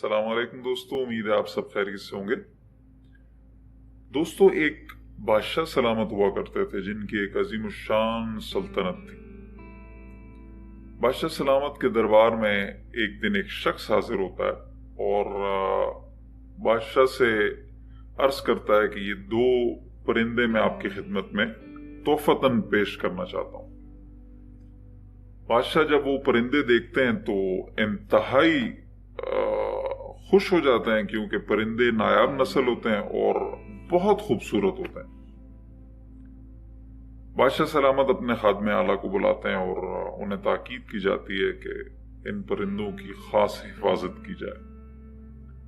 अस्सलाम वालेकुम दोस्तों, उम्मीद है आप सब खैरियत से होंगे। दोस्तों, एक बादशाह सलामत हुआ करते थे जिनकी एक अजीम शान सल्तनत थी। बादशाह सलामत के दरबार में एक दिन एक शख्स हाजिर होता है और बादशाह से अर्ज करता है कि ये दो परिंदे मैं आपकी खिदमत में तोहफतन पेश करना चाहता हूं। बादशाह जब वो परिंदे देखते हैं तो इंतहाई खुश हो जाते हैं, क्योंकि परिंदे नायाब नस्ल होते हैं और बहुत खूबसूरत होते हैं। बादशाह सलामत अपने खादमे आला को बुलाते हैं और उन्हें ताकीद की जाती है कि इन परिंदों की खास हिफाजत की जाए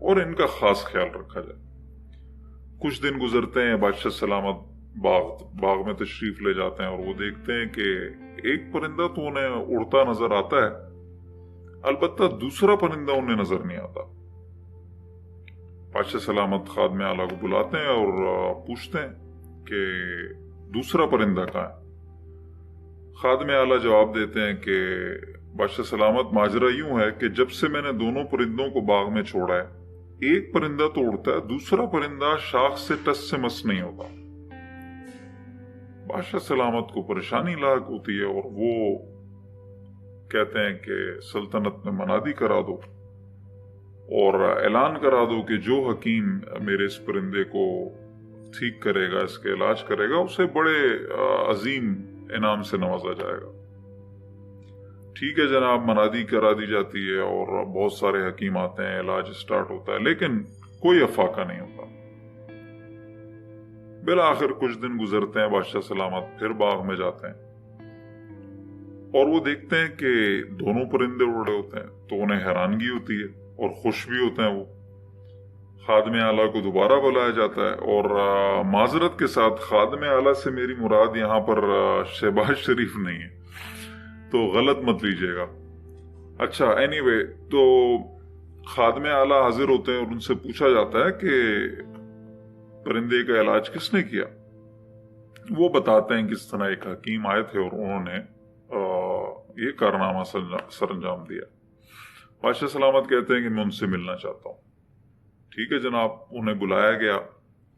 और इनका खास ख्याल रखा जाए। कुछ दिन गुजरते हैं, बादशाह सलामत बाग में तशरीफ ले जाते हैं और वो देखते हैं कि एक परिंदा तो उन्हें उड़ता नजर आता है, अलबत्ता दूसरा परिंदा उन्हें नजर नहीं आता। बादशाह सलामत खादमे आला को बुलाते हैं और पूछते हैं कि दूसरा परिंदा कहाँ है। खादमे आला जवाब देते हैं कि बादशाह सलामत, माजरा यूं है कि जब से मैंने दोनों परिंदों को बाग में छोड़ा है, एक परिंदा तो उड़ता है, दूसरा परिंदा शाख से टस से मस नहीं होता। बादशाह सलामत को परेशानी लाक होती है और वो कहते हैं कि सल्तनत में मनादी करा दो और ऐलान करा दो कि जो हकीम मेरे इस परिंदे को ठीक करेगा, इसके इलाज करेगा, उसे बड़े अजीम इनाम से नवाजा जाएगा। ठीक है जनाब, मनादी करा दी जाती है और बहुत सारे हकीम आते हैं, इलाज स्टार्ट होता है, लेकिन कोई अफाका नहीं होता। बिल आखिर कुछ दिन गुजरते हैं, बादशाह सलामत फिर बाग में जाते हैं और वो देखते हैं कि दोनों परिंदे उड़ रहे होते हैं, तो उन्हें हैरानगी होती है और खुश भी होते हैं। वो खादमे आला को दोबारा बुलाया जाता है और माजरत के साथ, खादमे आला से मेरी मुराद यहाँ पर शहबाज शरीफ नहीं है, तो गलत मत लीजिएगा। अच्छा, एनीवे, तो खादमे आला हाजिर होते हैं और उनसे पूछा जाता है कि परिंदे का इलाज किसने किया। वो बताते हैं किस तरह एक हकीम आए थे और उन्होंने ये कारनामा सरंजाम दिया। बादशाह सलामत कहते हैं कि मैं उनसे मिलना चाहता हूँ। ठीक है जनाब, उन्हें बुलाया गया।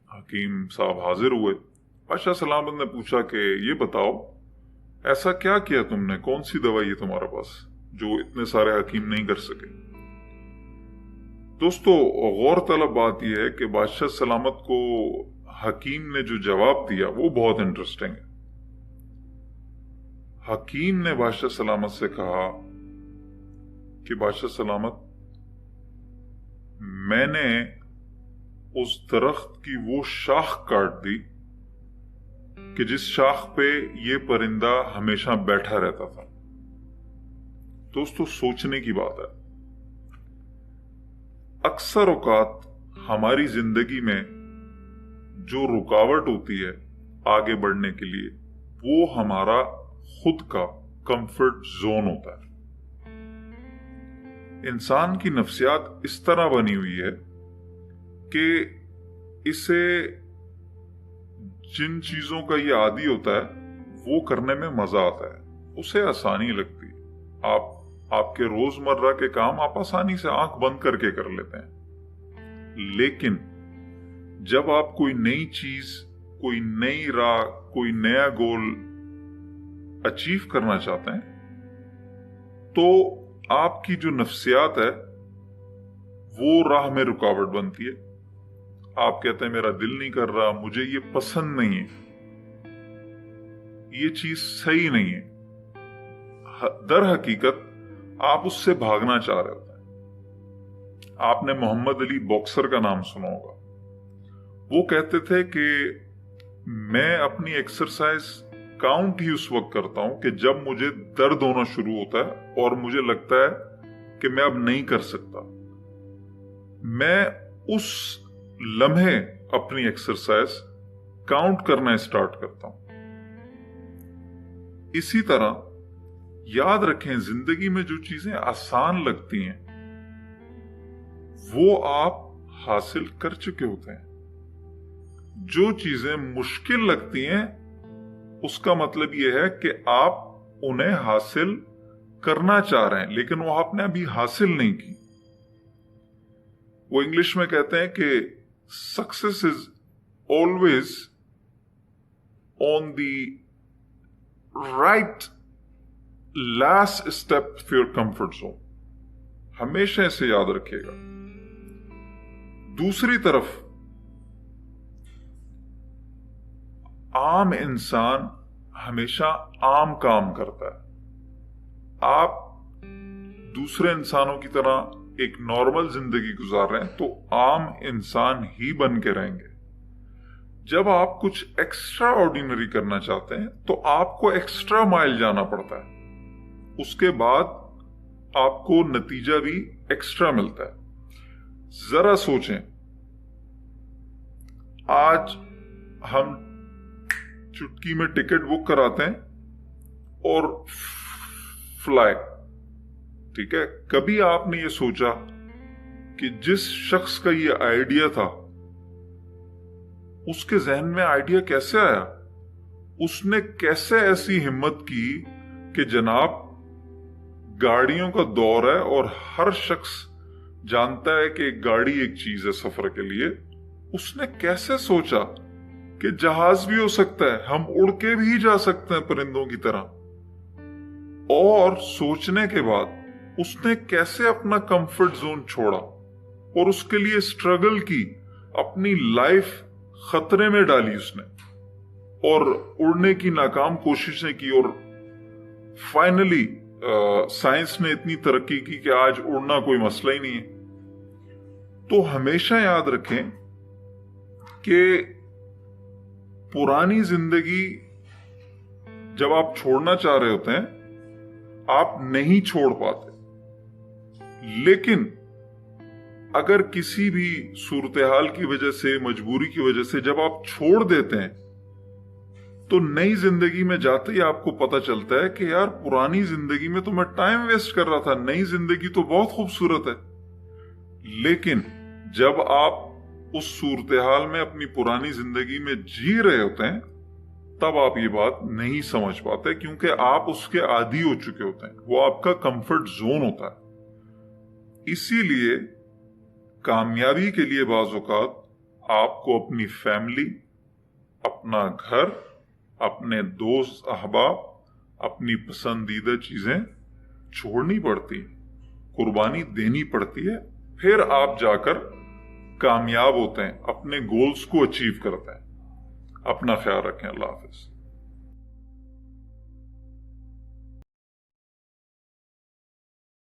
हकीम साहब हाजिर हुए। बादशाह सलामत ने पूछा कि ये बताओ, ऐसा क्या किया तुमने, कौन सी दवाई है तुम्हारे पास जो इतने सारे हकीम नहीं कर सके। दोस्तों, गौर तलब बात यह है कि बादशाह सलामत को हकीम ने जो जवाब दिया वो बहुत इंटरेस्टिंग है। हकीम ने बादशाह सलामत से कहा कि बादशाह सलामत, मैंने उस दरख्त की वो शाख काट दी कि जिस शाख पे ये परिंदा हमेशा बैठा रहता था। दोस्तों, सोचने की बात है, अक्सर औकात हमारी जिंदगी में जो रुकावट होती है आगे बढ़ने के लिए, वो हमारा खुद का कंफर्ट जोन होता है। इंसान की नफ्सियात इस तरह बनी हुई है कि इसे जिन चीजों का ये आदी होता है वो करने में मजा आता है, उसे आसानी लगती है। आपके रोजमर्रा के काम आप आसानी से आंख बंद करके कर लेते हैं, लेकिन जब आप कोई नई चीज, कोई नई राह, कोई नया गोल अचीव करना चाहते हैं, तो आपकी जो नफ्सियात है वो राह में रुकावट बनती है। आप कहते हैं मेरा दिल नहीं कर रहा, मुझे ये पसंद नहीं है, ये चीज सही नहीं है। दर हकीकत आप उससे भागना चाह रहे होते हैं। आपने मोहम्मद अली बॉक्सर का नाम सुना होगा। वो कहते थे कि मैं अपनी एक्सरसाइज काउंट ही उस वक्त करता हूं कि जब मुझे दर्द होना शुरू होता है और मुझे लगता है कि मैं अब नहीं कर सकता। मैं उस लम्हे अपनी एक्सरसाइज काउंट करना स्टार्ट करता हूं। इसी तरह याद रखें, जिंदगी में जो चीजें आसान लगती हैं वो आप हासिल कर चुके होते हैं। जो चीजें मुश्किल लगती हैं उसका मतलब यह है कि आप उन्हें हासिल करना चाह रहे हैं, लेकिन वो आपने अभी हासिल नहीं की। وہ انگلش میں کہتے ہیں کہ success is always on the right last step for your comfort zone. ہمیشہ اسے یاد رکھیے گا. دوسری طرف عام انسان ہمیشہ عام کام کرتا ہے. آپ دوسرے انسانوں کی طرح ایک نارمل زندگی گزار رہے ہیں تو عام انسان ہی بن کے رہیں گے. جب آپ کچھ ایکسٹرا آرڈینری کرنا چاہتے ہیں تو آپ کو ایکسٹرا مائل جانا پڑتا ہے. اس کے بعد آپ کو نتیجہ بھی ایکسٹرا ملتا ہے. ذرا سوچیں, آج ہم چٹکی میں ٹکٹ بک کراتے ہیں اور فلائی, ٹھیک ہے. کبھی آپ نے یہ سوچا کہ جس شخص کا یہ آئیڈیا تھا اس کے ذہن میں آئیڈیا کیسے آیا؟ اس نے کیسے ایسی ہمت کی کہ جناب گاڑیوں کا دور ہے اور ہر شخص جانتا ہے کہ گاڑی ایک چیز ہے سفر کے لیے. اس نے کیسے سوچا کہ جہاز بھی ہو سکتا ہے, ہم اڑ کے بھی جا سکتے ہیں پرندوں کی طرح. اور سوچنے کے بعد اس نے کیسے اپنا کمفرٹ زون چھوڑا اور اس کے لیے اسٹرگل کی, اپنی لائف خطرے میں ڈالی اس نے, اور اڑنے کی ناکام کوششیں کی, اور فائنلی سائنس نے اتنی ترقی کی کہ آج اڑنا کوئی مسئلہ ہی نہیں ہے. تو ہمیشہ یاد رکھیں کہ پرانی زندگی جب آپ چھوڑنا چاہ رہے ہوتے ہیں آپ نہیں چھوڑ پاتے, لیکن اگر کسی بھی صورتحال کی وجہ سے, مجبوری کی وجہ سے جب آپ چھوڑ دیتے ہیں تو نئی زندگی میں جاتے ہی آپ کو پتہ چلتا ہے کہ یار پرانی زندگی میں تو میں ٹائم ویسٹ کر رہا تھا, نئی زندگی تو بہت خوبصورت ہے. لیکن جب آپ اس صورتحال میں اپنی پرانی زندگی میں جی رہے ہوتے ہیں تب آپ یہ بات نہیں سمجھ پاتے, کیونکہ آپ اس کے عادی ہو چکے ہوتے ہیں. وہ آپ کا کمفرٹ زون ہوتا ہے. اسی لیے کامیابی کے لیے بعض اوقات آپ کو اپنی فیملی, اپنا گھر, اپنے دوست احباب, اپنی پسندیدہ چیزیں چھوڑنی پڑتی, قربانی دینی پڑتی ہے. پھر آپ جا کر کامیاب ہوتے ہیں, اپنے گولز کو اچیو کرتے ہیں. اپنا خیال رکھیں. اللہ حافظ.